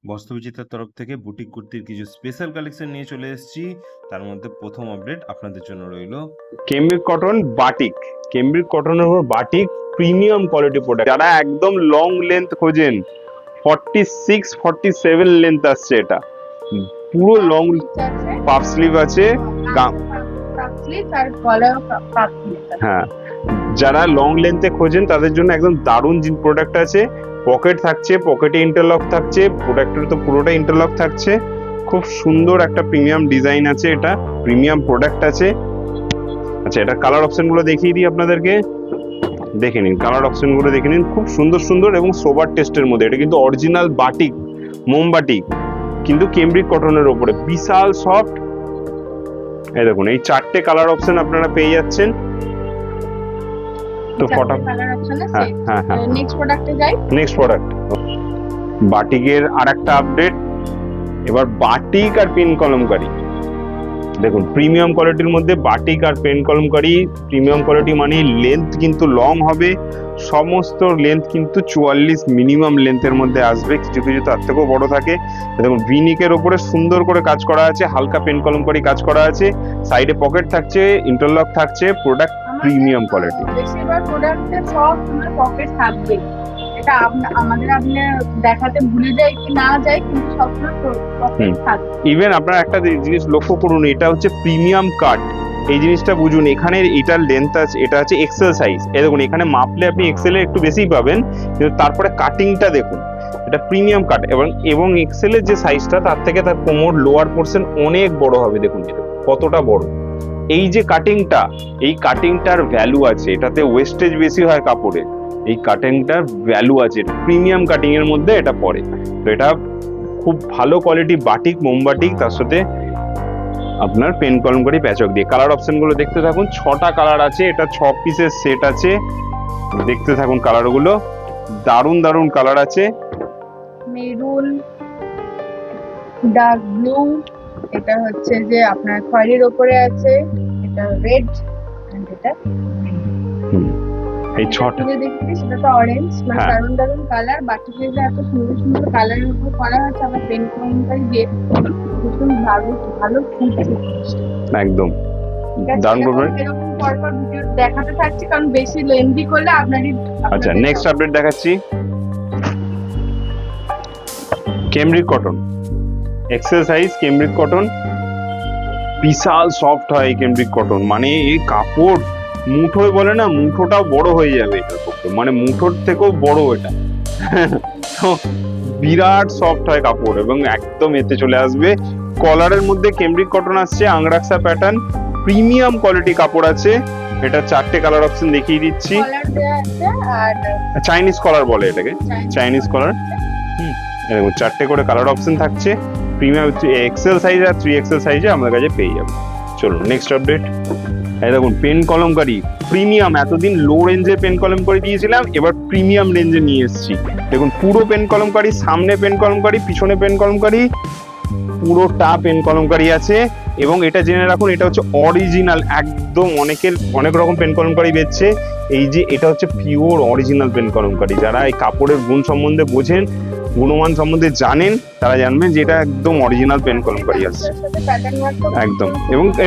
বস্ত্রবিচিত্রার তরফ থেকে বুটিক কুর্তির কিছু স্পেশাল কালেকশন নিয়ে চলে এসেছি। তার মধ্যে প্রথম আপডেট আপনাদের জন্য রইল কেমব্রিক কটন বাটিক। কেমব্রিক কটনের উপর বাটিক প্রিমিয়াম কোয়ালিটি প্রোডাক্ট। যারা একদম লং লেন্থ খোঁজেন, 46 47 লেন্থ আসছে এটা, পুরো লং পাফ স্লিভ আছে। হ্যাঁ, যারা লং লেন্থে খোঁজেন তাদের জন্য একদম দারুণ প্রোডাক্ট আছে। পকেট থাকছে, পকেটে ইন্টারলক থাকছে, প্রোডাক্টের তো পুরোটা ইন্টারলক থাকছে। খুব সুন্দর একটা প্রিমিয়াম ডিজাইন আছে, এটা প্রিমিয়াম প্রোডাক্ট আছে। আচ্ছা, এটা কালার অপশন গুলো দেখিয়ে দিই আপনাদেরকে, দেখে নিন। কালার অপশন গুলো দেখে নিন, খুব সুন্দর সুন্দর এবং সোবার টেস্টের মধ্যে। এটা কিন্তু অরিজিনাল বাটিক, মোমবাটিক, কিন্তু কেমব্রিক কটনের উপরে বিশাল সফট। এই দেখুন, এই চারটে কালার অপশন আপনারা পেয়ে যাচ্ছেন। তো নেক্সট প্রোডাক্ট বাটিকের আরেকটা আপডেট। এবার বাটিক আর পেন কলমকারি। দেখুন, প্রিমিয়াম কোয়ালিটির মধ্যে বাটিক আর পেন কলমকারি। প্রিমিয়াম কোয়ালিটি মানে লেন্থ কিন্তু লং হবে, সমস্ত লেন্থ কিন্তু 44 মিনিমাম লেন্থের মধ্যে আসবে, কিছু কিছু তার থেকেও বড় থাকে। দেখুন, ভিনিকের ওপরে সুন্দর করে কাজ করা আছে, হালকা পেন কলমকারি কাজ করা আছে, সাইডে পকেট থাকছে, ইন্টারলক থাকছে। Product premium quality. বেশিরভাগ প্রোডাক্টে সব পকেট থাকবে, এটা আমাদের আপনি দেখাতে ভুলে যাই কি না যাই, কিন্তু সবসময় পকেট থাকবে। ইভেন আপনারা একটা জিনিস লক্ষ্য করুন, এটা হচ্ছে প্রিমিয়াম কাট। এই জিনিসটা বুঝুন, এখানে এটার লেন্থ আছে, এটা আছে এক্সেল সাইজ। এই দেখুন, এখানে মাপলে আপনি এক্সেল এর একটু বেশি পাবেন, কিন্তু তারপরে কাটিংটা দেখুন, এটা প্রিমিয়াম কাট। এবং এক্সেল এর যে সাইজটা, তার থেকে তার কোমর লোয়ার পোর্শন অনেক বড় হবে। দেখুন কতটা বড়। এই যে কাটিংটা, এই কাটিংটার ভ্যালু আছে, এটাতে ওয়েস্টেজ বেশি হয় কাপড়ে। এই কাটিংটার ভ্যালু আছে, প্রিমিয়াম কাটিং এর মধ্যে এটা পড়ে। তো এটা খুব ভালো কোয়ালিটি বাটিক, মোমবাটিক, তার সাথে আপনার পেন কলমকারি প্যাচক দিয়ে। কালার অপশন গুলো দেখতে থাকুন, 6টা কালার আছে, এটা 6 পিসের সেট আছে। দেখতে থাকুন কালার গুলো, দারুণ দারুণ কালার আছে। মেরুন, ডার্ক ব্লু, এটা হচ্ছে যে আপনার খয়েরির উপরে আছে, এটা রেড, এন্ড এটা এই 6টা দেখতে সেটা তো অরেঞ্জ। মানে দারুণ দারুণ কালার। বাটিকে যে এত সুন্দর সুন্দর কালারের উপর করা হচ্ছে, আমার পেন কলমকারি দিয়ে ভীষণ ভালো ফুটছে একদম দারুণ করবেন। এরকম পরপর ভিডিও দেখাতে থাকছি, কারণ বেশি লেন্থি করলে আপনারই। আচ্ছা, নেক্সট আপডেট দেখাচ্ছি। Cambric cotton, XL size cambric cotton. বিশাল সফট হয় এই কেমব্রিক কটন, মানে এই কাপড় মুঠোয় বলে না, মুঠোটাও বড় হয়ে যাবে এটার পক্ষে, মানে মুঠোর থেকেও বড় এটা। তো বিরাট সফট হয় কাপড়, এবং একদম এতে চলে আসবে। কলারের মধ্যে কেমব্রিক কটন আসছে, আংরাক্সা প্যাটার্ন, প্রিমিয়াম কোয়ালিটি কাপড় আছে। এটা 4টে কালার অপশন দেখিয়ে দিচ্ছি। চাইনিজ কলার বলে এটাকে, চাইনিজ কলার। দেখুন, 4টে করে কালার অপশন থাকছে। প্রিমিয়াম এক্সেল সাইজ আর 3XL সাইজে আমাদের কাছে পেয়ে যাবে। চলুন নেক্সট আপডেট। এই দেখুন, পেন কলমকারি প্রিমিয়াম। এতদিন লো রেঞ্জে পেন কলমকারি দিয়েছিলাম, এবার প্রিমিয়াম রেঞ্জে নিয়ে এসেছি। দেখুন, পুরো পেন কলমকারি, সামনে পেন কলমকারি, পিছনে পেন কলমকারি, পুরোটা পেন কলমকারি আছে। এবং এটা জেনে রাখুন, এটা হচ্ছে অরিজিনাল একদম। অনেক রকম পেন কলমকারি বেচছে, এই যে এটা হচ্ছে পিওর অরিজিনাল পেন কলমকারি। যারা এই কাপড়ের গুণ সম্বন্ধে বোঝেন, গুণমান সম্বন্ধে জানেন, তারা জানবেন যে এটা একদম অরিজিনাল পেন কলমকারি আসছে একদম।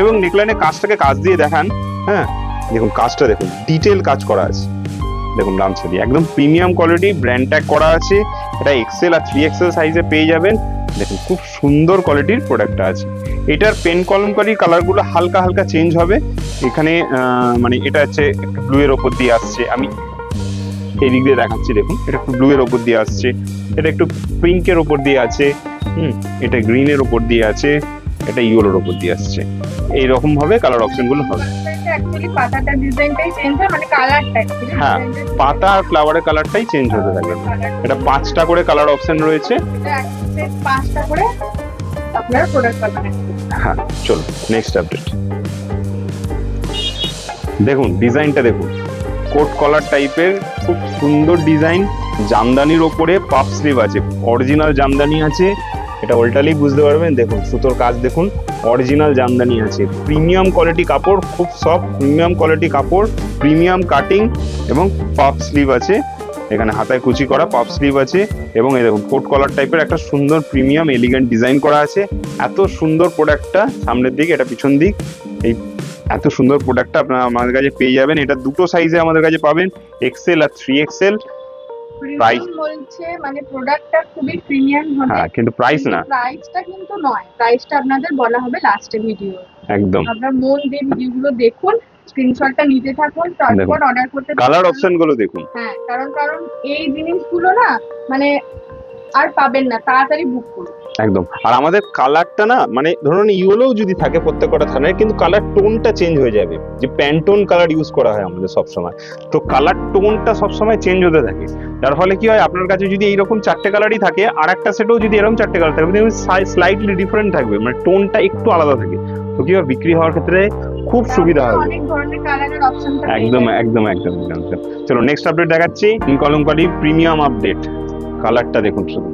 এবং নেকলাইনে কাজটাকে কাজ দিয়ে দেখান। হ্যাঁ, দেখুন কাজটা দেখুন, ডিটেল কাজ করা আছে। দেখুন গামছা দিয়ে একদম প্রিমিয়াম কোয়ালিটি, ব্র্যান্ড ট্যাগ করা আছে। এটা এক্সেল আর 3XL সাইজে পেয়ে যাবেন। দেখুন, খুব সুন্দর কোয়ালিটির প্রোডাক্টটা আছে। এটার পেন কলমকারির কালারগুলো হালকা হালকা চেঞ্জ হবে। এখানে মানে এটা হচ্ছে একটু ব্লু এর ওপর দিয়ে আসছে, আমি এই দিক দিয়ে দেখাচ্ছি। দেখুন, এটা একটু ব্লু এর ওপর দিয়ে আসছে, এটা একটু পিঙ্কের ওপর দিয়ে আছে, এটা গ্রিনের ওপর দিয়ে আছে, এটা ইয়েলোর ওপর দিয়ে আসছে। এইরকম ভাবে কালার অপশন গুলো হবে। হ্যাঁ, পাতা আর ফ্লাওয়ারের কালারটাই চেঞ্জ হতে থাকবে। এটা 5টা করে কালার অপশন রয়েছে। হ্যাঁ, চলো নেক্সট আপডেট। দেখুন ডিজাইনটা দেখুন, কোট কলার টাইপের, খুব সুন্দর ডিজাইন। জামদানির ওপরে পাফ স্লিভ আছে, অরিজিনাল জামদানি আছে। এটা উল্টালেই বুঝতে পারবেন। দেখুন সুতোর কাজ দেখুন, অরিজিনাল জামদানি আছে। প্রিমিয়াম কোয়ালিটি কাপড়, খুব সফট প্রিমিয়াম কোয়ালিটি কাপড়, প্রিমিয়াম কাটিং এবং পাফ স্লিভ আছে। এখানে হাতায় কুচি করা পাফ স্লিভ আছে এবং এই দেখুন কোট কলার টাইপের একটা সুন্দর প্রিমিয়াম এলিগেন্ট ডিজাইন করা আছে। এত সুন্দর প্রোডাক্টটা সামনের দিক, এটা পিছন দিক, এই এত সুন্দর প্রোডাক্টটা আপনারা আমাদের কাছে পেয়ে যাবেন। এটা দুটো সাইজে আমাদের কাছে পাবেন, এক্সেল আর 3XL। প্রাইস বলছে মানে প্রোডাক্টটা খুবই প্রিমিয়াম হবে। হ্যাঁ, কিন্তু প্রাইস না, প্রাইসটা কিন্তু নয়, প্রাইসটা আপনাদের বলা হবে লাস্টে ভিডিও। একদম। আপনারা মন দিয়ে ভিডিওগুলো দেখুন, স্ক্রিনশটটা নিতে থাকুন, তারপর অর্ডার করতে কালার অপশন গুলো দেখুন। হ্যাঁ, কারণ এই জিনিসগুলো না মানে আর পাবেন না, তাড়াতাড়ি বুক করুন। একদম। আর আমাদের কালারটা না মানে ধরুন ইয়েলোও যদি থাকে প্রত্যেকটা থানায়, কিন্তু কালার টোনটা চেঞ্জ হয়ে যাবে। যে প্যান্টোন কালার ইউজ করা হয় আমাদের সবসময়, তো কালার টোনটা সবসময় চেঞ্জ হতে থাকে। যার ফলে কি হয়, আপনার কাছে যদি এইরকম 4টে কালারই থাকে, আর একটা সেটেও যদি এরকম 4টে কালার থাকবে, স্লাইটলি ডিফারেন্ট থাকবে, মানে টোনটা একটু আলাদা থাকে। তো কি হয়, বিক্রি হওয়ার ক্ষেত্রে খুব সুবিধা হবে। অনেক ধরনের কালারের অপশন থাকে। একদম একদম একদম একদম। চলো নেক্সট আপডেট দেখাচ্ছি, কলমকারী প্রিমিয়াম আপডেট। কালারটা দেখুন শুধু,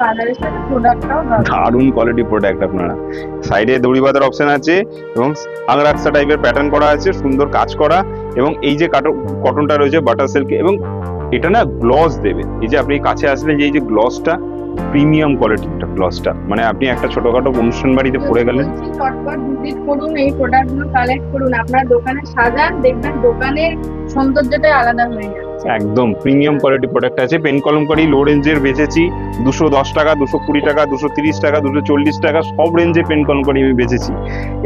কালারের সাথে প্রোডাক্টটাও দারুণ কোয়ালিটি প্রোডাক্ট। আপনারা সাইডে দড়ি বাঁধার অপশন আছে এবং আংরাক্সা টাইপের প্যাটার্ন করা আছে, সুন্দর কাজ করা। এবং এই যে কটনটা রয়েছে বাটার সিল্ক, এবং এটা না গ্লস দেবে। এই যে আপনি কাছে আসলে যে এই যে গ্লসটা, প্রিমিয়াম কোয়ালিটির গ্লসটা, মানে আপনি একটা ছোটখাটো অনুষ্ঠান বাড়িতে পরে গেলেন। চটপট ভিজিট করুন, এই প্রোডাক্টগুলো কালেক্ট করুন, আপনার দোকানে সাজান, দেখবেন দোকানের সৌন্দর্যটাই আলাদা হয়ে যাচ্ছে। একদম প্রিমিয়াম কোয়ালিটি প্রোডাক্ট আছে। পেন কলমকারী লো রেঞ্জের বেচেছি 210 টাকা, 220 টাকা, 230 টাকা, 240 টাকা, সব রেঞ্জে পেন কলমকারী আমি বেচেছি।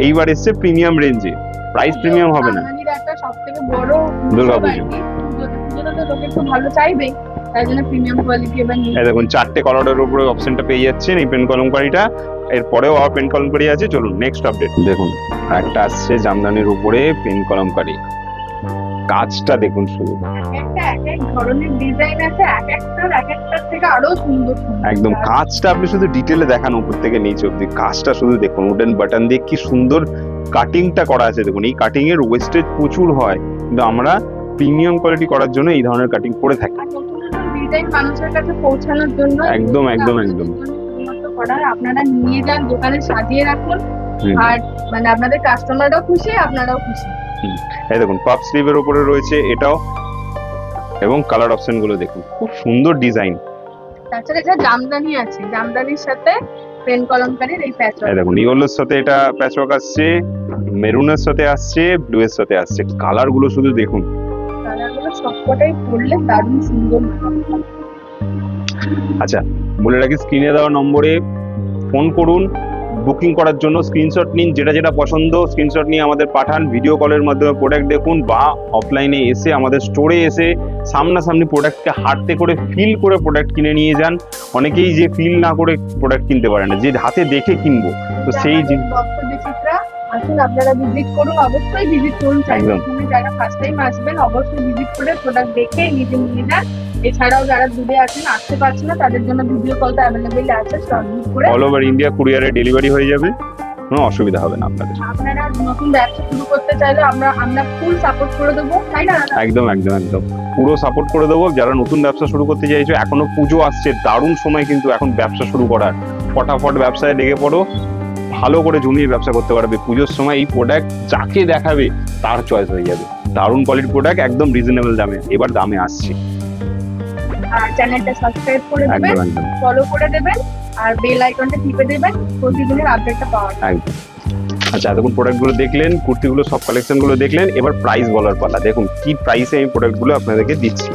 এইবার এসছে প্রিমিয়াম রেঞ্জে, প্রাইস প্রিমিয়াম হবে না। বাঙালির একটা সবথেকে বড় দুর্গাপুজো। পুজোতে তো লোকে একটু ভালো চাইবেই, তাই জন্য প্রিমিয়াম কোয়ালিটি এবার নিয়ে এই দেখুন 4টে কালারের উপরে অপশনটা পেয়ে যাচ্ছেন এই পেন কলমকারীটা। এরপরেও আর পেন কলমকারী আছে। চলুন নেক্সট আপডেট দেখুন, একটা আসছে জামদানির উপরে পেন কলমকারী। কাজটা দেখুন শুধু, একটা এক এক ধরনের ডিজাইন আছে, এক একটার থেকে আরো সুন্দর সুন্দর। একদম কাজটা আপনি শুধু ডিটেলে দেখান উপর থেকে নিচে অব্দি, কাজটা শুধু দেখুন। উডেন বাটন দিয়ে কি সুন্দর কাটিংটা করা আছে দেখুন। এই কাটিং এর ওয়েস্টেজ প্রচুর হয়, কিন্তু আমরা প্রিমিয়াম কোয়ালিটি করার জন্য এই ধরনের কাটিং করে থাকি। আর নতুন নতুন ডিজাইন মানুষের কাছে পৌঁছানোর জন্য একদম একদম একদম। শুধুমাত্র করা, আপনারা নিয়ে যান, দোকানে সাজিয়ে রাখুন, আর মানে আপনাদের কাস্টমাররাও খুশি, আপনারাও খুশি। এই দেখুন পাফ স্লিভের উপরে রয়েছে এটাও, এবং কালার অপশন গুলো দেখুন, খুব সুন্দর ডিজাইন। তাছাড়া এটা জামদানি আছে, জামদানির সাথে পেন কলমকারীর এই প্যাচ। এই দেখুন ইয়েলোর সাথে এটা প্যাচওয়ার্ক আসছে, মেরুনের সাথে আসছে, ব্লু এর সাথে আসছে। কালার গুলো শুধু দেখুন, কালারগুলো সবকটাই পরলে দারুণ সুন্দর। আচ্ছা বলে রাখি, স্ক্রিনে দেওয়া নম্বরে ফোন করুন, বুকিং করার জন্য স্ক্রিনশট নিন, যেটা যেটা পছন্দ স্ক্রিনশট নিয়ে আমাদের পাঠান। ভিডিও কলের মাধ্যমে প্রোডাক্ট দেখুন, বা অফলাইনে এসে আমাদের স্টোরে এসে সামনাসামনি প্রোডাক্টকে হাতে করে ফিল করে প্রোডাক্ট কিনে নিয়ে যান। অনেকেই যে ফিল না করে প্রোডাক্ট কিনতে পারে না, যে হাতে দেখে কিনবো, তো সেই আসুন আপনারা ভিজিট করুন, অবশ্যই ভিজিট করুন। যারা ফার্স্ট টাইম আসবেন অবশ্যই ভিজিট করে প্রোডাক্ট দেখে নিজে নিয়ে যান। এছাড়াও যারা দূরে আছেন, আসতে পারছেন না, তাদের জন্য ভিডিও কলটা অ্যাভেলেবেল আছে, স্টক বুক করে অল ওভার ইন্ডিয়া কুরিয়ারে ডেলিভারি হয়ে যাবে, কোনো অসুবিধা হবে না আপনাদের। আপনারা নতুন ব্যবসা শুরু করতে চাইলে আমরা ফুল সাপোর্ট করে দেবো, তাই না? একদম একদম একদম পুরো সাপোর্ট করে দেবো। যারা নতুন ব্যবসা শুরু করতে চাইছো, এখনো পুজো আসছে, দারুণ সময় কিন্তু এখন ব্যবসা শুরু করার। ফটাফট ব্যবসায় লেগে পড়ো, ভালো করে জমিয়ে ব্যবসা করতে পারবে। পুজোর সময় এই প্রোডাক্ট যাকে দেখাবে তার চয়েস হয়ে যাবে। দারুণ কোয়ালিটির প্রোডাক্ট, একদম রিজনেবল দামে, এবার দামে আসছে। আর চ্যানেলটা সাবস্ক্রাইব করে দেবেন, একদম একদম ফলো করে দেবেন, আর বেল আইকনটা টিপে দেবেন প্রতিদিনের আপডেটটা পাওয়ার জন্য। একদম। আচ্ছা এতক্ষণ প্রোডাক্টগুলো দেখলেন, কুর্তিগুলো সব কালেকশনগুলো দেখলেন, এবার প্রাইস বলার পালা। দেখুন কি প্রাইসে আমি প্রোডাক্টগুলো আপনাদেরকে দিচ্ছি।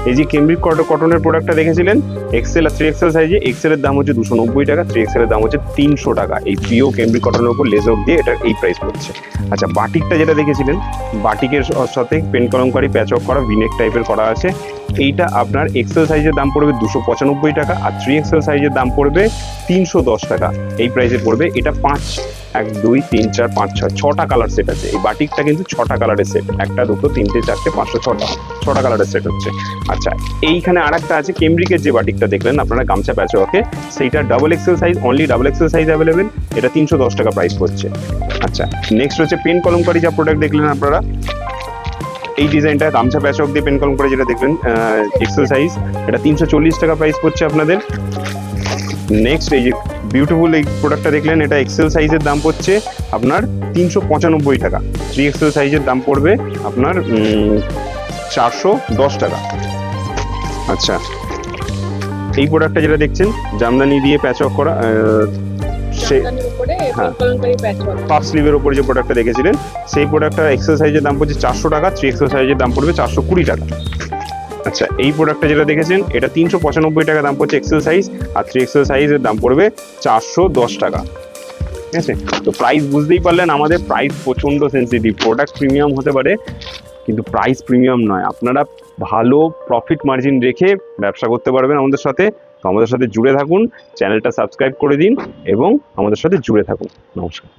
এই যে কেমব্রিক কটনের প্রোডাক্টটা দেখেছিলেন এক্সেল আর 3XL সাইজে, এক্সেল এর দাম হচ্ছে 290 টাকা, 3XL এর দাম হচ্ছে 300 টাকা। এই প্রিয় কেমব্রিক কটনের উপর লেজার দিয়ে এটা এই প্রাইস পড়ছে। আচ্ছা বাটিকটা যেটা দেখেছিলেন, বাটিকের সাথে পেন কলমকারী প্যাচওয়ার্ক করা ভিনেক টাইপের করা আছে, এইটা আপনার এক্সেল সাইজের দাম পড়বে 295 টাকা, আর 3XL সাইজের দাম পড়বে 310 টাকা। এই প্রাইসে পড়বে। এটা 1 2 3 4 5 6 6টা কালার সেট আছে। এই বাটিকটা কিন্তু 6টা কালারের সেট, 1 2 3 4 5 6টা কালারের সেট হচ্ছে। আচ্ছা এইখানে আরেকটা আছে কেমব্রিকের যে বাটিকটা দেখলেন আপনারা গামছা প্যাচওয়ার্কে, সেইটা XXL size, only XXL size available, এটা 310 টাকা প্রাইস পড়ছে। আচ্ছা নেক্সট হচ্ছে পেন কলমকারী যা প্রোডাক্ট দেখলেন আপনারা, এই ডিজাইনটা গামছা প্যাচওয়ার্ক দিয়ে পেন কলমকারী যেটা দেখলেন এক্সেল সাইজ, এটা 340 টাকা প্রাইস পড়ছে আপনাদের। নেক্সট এই যে বিউটিফুল এই প্রোডাক্টটা দেখলেন, এটা এক্সেল সাইজের দাম পড়ছে আপনার 395 টাকা, 3XL সাইজের দাম পড়বে আপনার 410 টাকা। আচ্ছা, এই প্রোডাক্টটা যেটা দেখছেন জামদানি দিয়ে প্যাচ ওয়ার্ক করা, সে জামদানির উপরে হ্যাঁ। কলমকারি প্যাচওয়ার্ক। পাফ স্লিভের উপরে যে প্রোডাক্টটা দেখেছিলেন সেই প্রোডাক্টটার এক্সেল সাইজের দাম পড়ছে 400 টাকা, 3XL সাইজের দাম পড়বে 420 টাকা। আচ্ছা, এই প্রোডাক্টটা যেটা দেখেছেন এটা 395 টাকা দাম পড়ছে এক্সেল সাইজ, আর 3XL সাইজের দাম পড়বে 410 টাকা। ঠিক আছে, তো প্রাইস বুঝতেই পারলেন, আমাদের প্রাইস প্রচন্ড সেন্সিটিভ। প্রোডাক্ট প্রিমিয়াম হতে পারে কিন্তু প্রাইস প্রিমিয়াম নয়। আপনারা ভালো প্রফিট মার্জিন রেখে ব্যবসা করতে পারবেন আমাদের সাথে। তো আমাদের সাথে জুড়ে থাকুন, চ্যানেলটা সাবস্ক্রাইব করে দিন এবং আমাদের সাথে জুড়ে থাকুন। নমস্কার।